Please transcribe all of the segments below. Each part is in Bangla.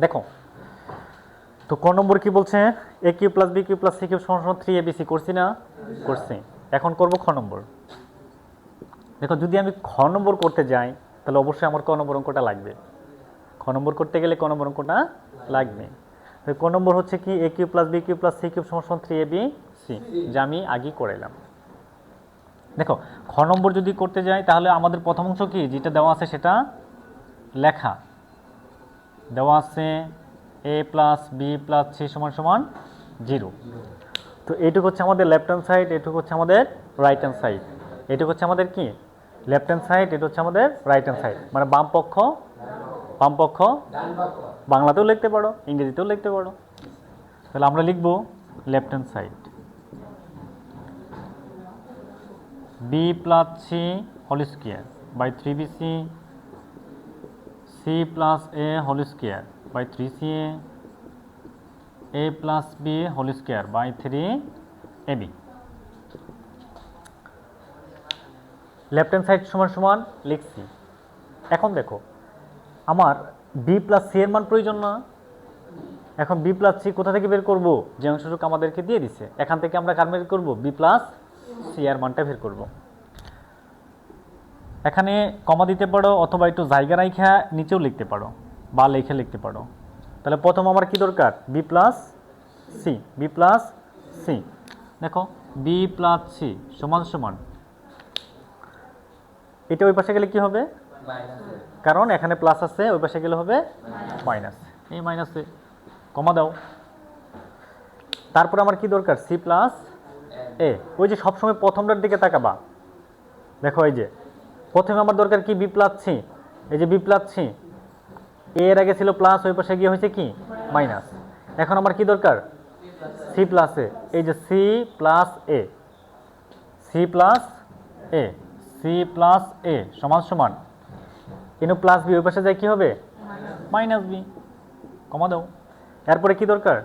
দেখো তো ক নম্বর কি বলছে, A cube plus B cube plus C cube সমান 3abc করছি না? করছি। এখন করব খ নম্বর। দেখো যদি আমি খ নম্বর করতে যাই তাহলে অবশ্যই আমার ক নম্বর অঙ্কটা লাগবে। খ নম্বর করতে গেলে ক নম্বর অঙ্কটা লাগবে। ক নম্বর হচ্ছে কি, A cube plus B cube plus C cube সমান 3abc, যা আমি আগেই করাইলাম। দেখো খ নম্বর যদি করতে যাই তাহলে আমাদের প্রথম অংশ কি, যেটা দেওয়া আছে সেটা লেখা। দেওয়া আছে এ প্লাস বি প্লাস সি সমান সমান 0। তো এইটুকু হচ্ছে আমাদের লেফট হ্যান্ড সাইড, এটুকু হচ্ছে আমাদের রাইট হ্যান্ড সাইড। এটুকু হচ্ছে আমাদের কি লেফট হ্যান্ড সাইড, এটা হচ্ছে আমাদের রাইট হ্যান্ড সাইড, মানে বাম পক্ষ বাংলাতেও লিখতে পারো, ইংরেজিতেও লিখতে পারো। তাহলে আমরা লিখব left hand side b plus c whole square by 3bc, c plus a whole square by 3ca, a plus b whole square by 3ab। Left hand side সমান সমান লিখছি। এখন দেখো আমার বি প্লাস সি এর মান প্রয়োজন না? এখন বি প্লাস সি কোথা থেকে বের করব? যে অংশটুকু আমাদেরকে দিয়ে দিছে এখান থেকে আমরা কার বের করব? বি প্লাস সি এর মানটা বের করব। এখানে কমা দিতে পারো অথবা একটু জায়গা রাইখা নিচেও লিখতে পারো বা লেখে লিখতে পারো। তাহলে প্রথম আমার কি দরকার? B plus c. B plus c, দেখো বি প্লাস সি সমান সমান, এটা ওই পাশে গেলে কি হবে? কারণ এখানে প্লাস আছে, ওই পাশে গেলে হবে মাইনাস। এই মাইনাসে কমা দাও। তারপর আমার কি দরকার? সি প্লাস এ। ওই যে সবসময় প্রথমটার দিকে তাকাবা, দেখো এই যে প্রথমে আমার দরকার কি? B plus c. এই যে বি প্লাস সি, এর আগে ছিল প্লাস, ওই পাশে গিয়ে হয়েছে কি মাইনাস। এখন আমার কি দরকার? সি প্লাস এ। এই যে সি প্লাস এ, সি প্লাস এ, সি প্লাস এ সমান সমান কিন্তু প্লাস বি ওই পাশে যায় কি হবে? Minus B. কমা দাও। এরপরে কি দরকার?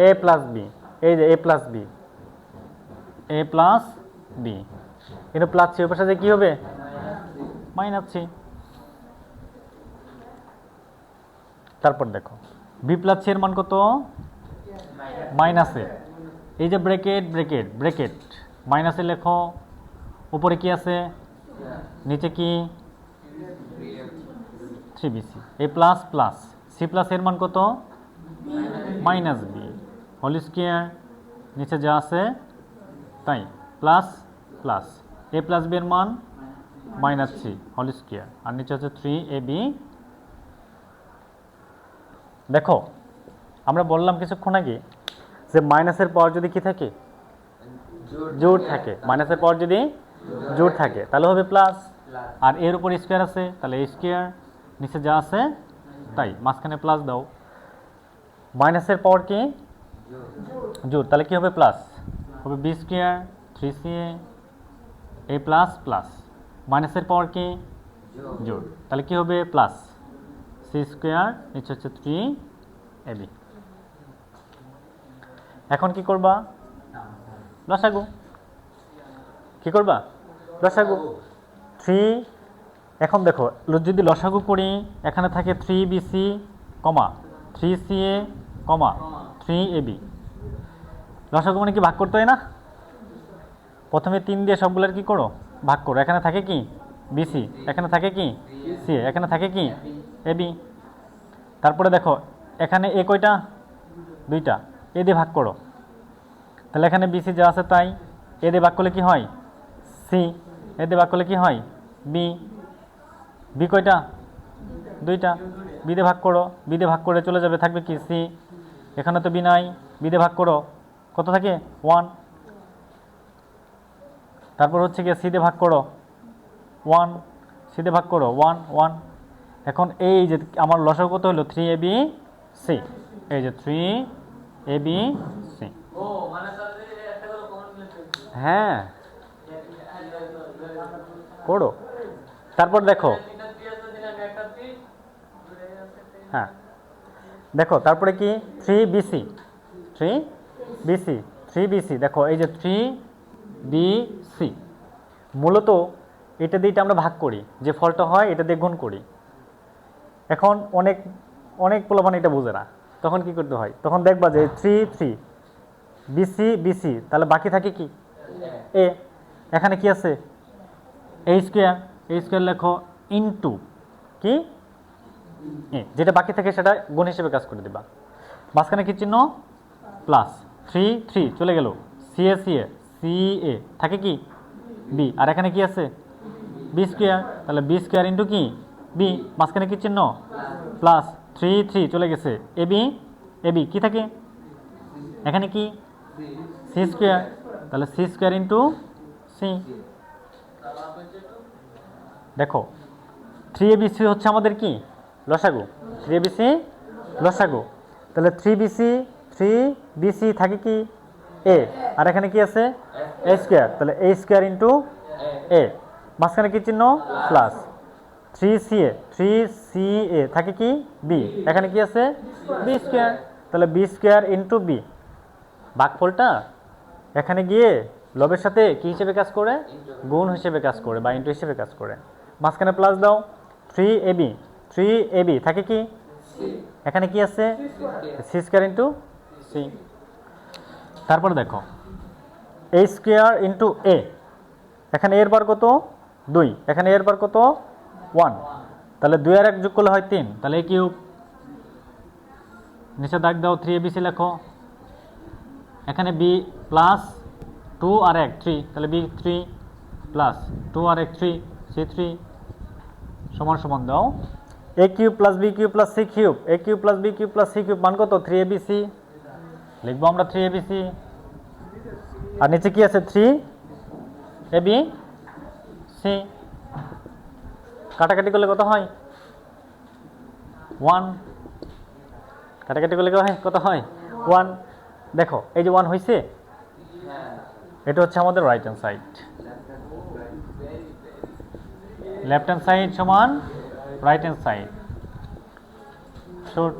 A plus b. এই যে a plus b, a plus b কিন্তু প্লাস সি ওই পাশে যায় কি হবে? Minus c. তারপর দেখো বি প্লাস সি এর মান কত? মাইনাসে। এই যে ব্র্যাকেট ব্র্যাকেট ব্র্যাকেট, মাইনাসে লেখো, উপরে কি আছে? নিচে কি? 3bc। এ প্লাস প্লাস সি প্লাস এর মান কত? মাইনাস বি হোল স্কোয়ার, নিচে যা আছে তাই, প্লাস প্লাস এ প্লাস বি এর মান মাইনাস সি হোল স্কোয়ার, আর নিচে হচ্ছে 3ab। দেখো আমরা বললাম কিছুক্ষণ আগে যে মাইনাসের পাওয়ার যদি কি থাকে? জোড় থাকে। মাইনাসের পাওয়ার যদি জোড় থাকে তাহলে হবে প্লাস, আর এর উপর স্কোয়ার আছে তাহলে এ স্কোয়ার, নিচে যা আছে তাই, মাঝখানে প্লাস দাও। মাইনাসের পাওয়ার কি? জোড়, তাহলে কি হবে? প্লাস হবে B square 3ca a plus plus, মাইনাসের পাওয়ার কি? জোড়, তাহলে কি হবে? প্লাস সি স্কোয়ার, নিচে হচ্ছে 3ab। এখন কি করবা? লসাগু। কি করবা? লসাগু। 3। এখন দেখো যদি লসাগু করি, এখানে থাকে 3bc, 3ca, 3ab। লসাগু মানে কি ভাগ করতে হয় না? প্রথমে 3 দিয়ে সবগুলোর কি করো? ভাগ করো। এখানে থাকে কি? বিসি, এখানে থাকে কি? সি, এখানে থাকে কি? এবি। তারপরে দেখো এখানে এ কয়টা? 2টা, এ দিয়ে ভাগ করো। তাহলে এখানে বিসি যা আছে তাই, এ দিয়ে ভাগ করলে কি হয়? সি, এ দিয়ে ভাগ করলে কি হয়? বি। বি কয়টা? 2টা, বি দিয়ে ভাগ করো। বি দিয়ে ভাগ করে চলে যাবে, থাকবে কি? সি। এখানে তো বি নাই, বি দিয়ে ভাগ করো, কত থাকে? 1। তারপর হচ্ছে কি? সি দিয়ে ভাগ করো 1, সি দিয়ে ভাগ করো 1 1। এখন এই যে আমার লসাগু কত হলো? 3abc। এই যে 3abc। হ্যাঁ করো। তারপর দেখো, হ্যাঁ দেখো তারপরে কি? 3bc 3bc 3bc। দেখো এই যে 3bc, মূলত এটা দিয়ে আমরা ভাগ করি, যে ফলটা হয় এটা দিয়ে গুণ করি। এখন অনেক অনেক পোলাপান এটা বোঝে না, তখন কি করতে হয়, তখন দেখবা যে 3 3 বিসি বিসি, তাহলে বাকি থাকে কি এ, এখানে কি আছে এ স্কোয়ার লেখো ইনটু কি এ, যেটা বাকি থাকে সেটা গুণ হিসেবে কাজ করে দিবা। মাঝখানে কি চিহ্ন প্লাস 3 3 চলে গেল, সি এ থাকে কি বি, আর এখানে কি আছে বি স্কোয়ার, তাহলে বি স্কোয়ার ইন্টু কি বি, মাঝখানে কি চিহ্ন প্লাস 3 3 চলে গেছে এ বি কি থাকে এখানে কি সি স্কোয়ার, তাহলে সি স্কোয়ার ইন্টু সি। দেখো 3abc হচ্ছে আমাদের কি লসাগু, 3abc লসাগু, তাহলে 3bc থাকে কি এ, আর এখানে কি আছে এ স্কোয়ার, তাহলে এ স্কোয়ার ইন্টু এ, মাঝখানে কি চিহ্ন প্লাস 3ca থাকে কি বি, এখানে কি আছে বি স্কোয়ার, তাহলে বি স্কোয়ার ইন্টু বি। ভাগফলটা এখানে গিয়ে লবের সাথে কি হিসেবে কাজ করে, গুণ হিসেবে কাজ করে বা ইন্টু হিসেবে কাজ করে। মাঝখানে প্লাস দাও 3ab থাকে কি এখানে কি আছে সি স্কোয়ার ইন্টু সি। তারপর দেখো এ স্কোয়ার ইন্টু এ, এখানে এর বার কত 2, এখানে এর বার কত 1, তাহলে 2 আর 1 যোগ করলে হয় 3, তাহলে এ কিউব, নিচে দাগ দাও 3abc লেখো, এখানে বি প্লাস 2 আর 1 3, তাহলে বি 3 প্লাস 2 আর 1 3 সি 3 সমান সমান দাও A cube plus B cube plus C cube, A cube plus B cube plus C cube মান কত 3abc, লিখবো আমরা 3abc, আর নিচে কি আছে 3abc, কাটাকাটি করলে কত হয় 1, কাটাকাটি করলে কত হয় 1। দেখো এই যে 1 হয়েছে, এটা হচ্ছে আমাদের right hand side, left hand side সমান রাইট হ্যান্ড সাইড, শর্ট।